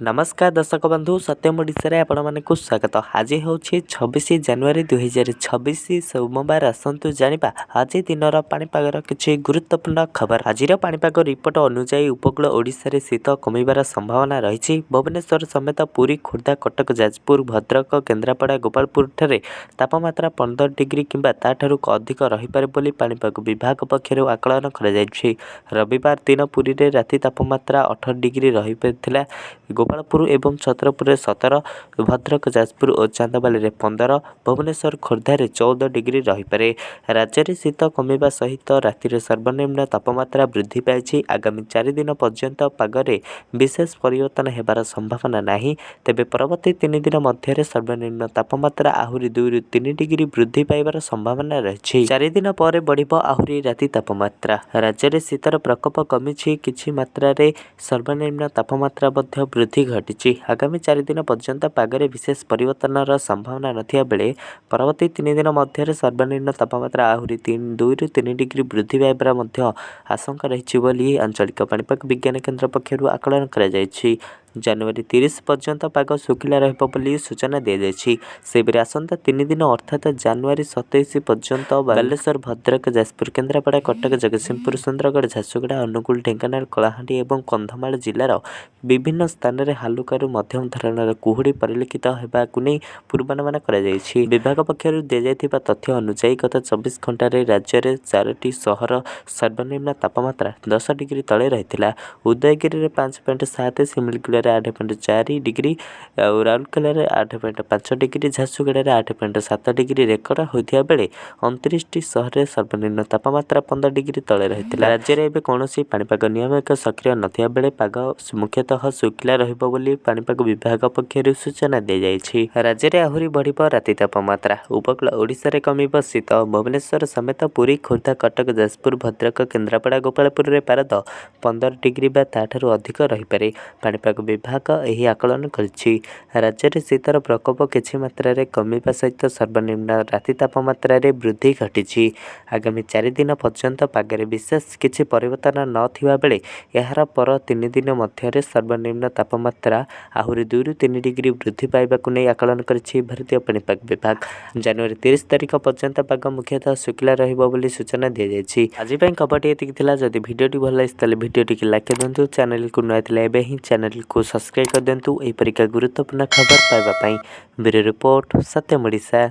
नमस्कार दर्शक बंधु सत्यम ओडिशा आपण मानक स्वागत। आज हूँ 26 जनवरी 2026 सोमवार। आसतु जाना आज दिन पाणीपागर किसी गुरुत्वपूर्ण खबर। आज पाणीपाग रिपोर्ट अनुसार उपकूल ओडिशा शीत कमिबार संभावना रही। भुवनेश्वर समेत पुरी, खोर्धा, कटक, जाजपुर, भद्रक, केन्द्रापड़ा, गोपालपुर ठारे तापमात्रा 15 डिग्री किंबा ताठारू अधिक रहीपे बोली पाणीपाग विभाग पक्षर आकलन कर। रविवार दिन पुरी में राति तापमात्रा 18 डिग्री रही। गोपालपुर एवं छतरपुर 17, भद्रक, जाजपुर और चांदबाली 15, भुवनेश्वर, खोर्धार 14 डिग्री रहीपे। राज्य में शीत कमिबा सहित रातिर सर्वनिम्न तापमात्रा वृद्धि पाई। आगामी 4 दिन पर्यंत पागरे विशेष परिवर्तन हेबार संभावना नहीं। तेबे परवर्ती 3 दिन मध्य सर्वनिम्न तापमात्रा आहुरी 2 ରୁ 3 डिग्री वृद्धि पाइबार संभावना रही। 4 दिन पर बढ़िबो आहुरी राति तापमात्रा। राज्य में शीतर प्रकोप कमी, किछि मात्रा रे सर्वनिम्न तापमात्रा वृद्धि घटी। आगामी 4 दिन पर्यंत पागरे विशेष परिवर्तन संभावना नथिया बेले परवर्ती 3 दिन मध्य सर्वनिम्न तापमात्रा आहुरी 2 ରୁ 3 डिग्री वृद्धि पाइबार आशंका रही। आंचलिक पाणीपाग विज्ञान केन्द्र पक्षर आकलन कर। जनवरी 30 पर्यंत पाग शुखिला रही सूचना दी जाएगी। सेबरे आसंता 3 दिन अर्थात जनवरी 27 पर्यंत बालेश्वर, भद्रक, जाजपुर, केन्द्रापड़ा, कटक, जगतसिंहपुर, सुंदरगढ़, झारसुगुड़ा, अनुगुल, ढेंकानाल, कलाहांडी और कंधमाल जिलार विभिन्न स्थान में हालुकारू मध्यम धरणर कुहुड़ी परिलक्षित होगाकू नहीं पूर्वानुमान कर। विभाग पक्षर दी तथ्य अनुसार गत 24 घंटे राज्य में 4टी सहर सर्वनिम्न तापमात्रा 10 डिग्री तले रही। उदयगिरी में 5.7, सिमिलगुड़ा 8.4 degree, Rourkela 8.5 degree, Jharsuguda 8.7 degree record होता बेले 29टी सहर में सर्वनिम्न तापमात्रा 15 डिग्री तले रही। राज्य में कौन पाणीपाग नियम एक सक्रिय नथिया बेले पाग मुख्यतः शुखिला रहिबो बोली पाणीपाग विभाग पक्षर सूचना दी जाएगी। राज्य में आहुरी बढ़िबो राति तापमात्रा। उपकूल ओडिशा रे कमिबो शीत। भुवनेश्वर समेत पुरी, खोर्धा, कटक, जाजपुर, भद्रक, केन्द्रापड़ा, गोपालपुर रे पारद 15 डिग्री बा ताठारू अधिक रहीपे। पाणीपाग विभाग यही आकलन करिछि। राज्य में शीतर प्रकोप किछि मात्रा रे कमिबा सहित सर्वनिम्न राति तापमात्रा रे वृद्धि घटी। आगामी 4 दिन पर्यंत पागरे विशेष किछि परिवर्तन नथिबा बेले यार पर 3 दिन मध्य सर्वनिम्न तापमात्रा आहुरी 2 ରୁ 3 डिग्री वृद्धि पाइबाकू नहीं आकलन करिछि भारतीय पाणीपाग विभाग। जनवरी 30 तारिख पर्यंत पाग मुख्यतः शुखिला रहिबो बोली सूचना दी जाएगी। आज खबरटी एतिक थिला। जदि भिडियोटी भल लगी भिडियोटी की लाइक दिंतु। चैनल को नया थिला एबे ही चैनल को सब्सक्राइब कर दिंतु। एही परिका गुरुत्वपूर्ण खबर पाइबा पई। ब्यूरो रिपोर्ट सत्यम ओडिशा।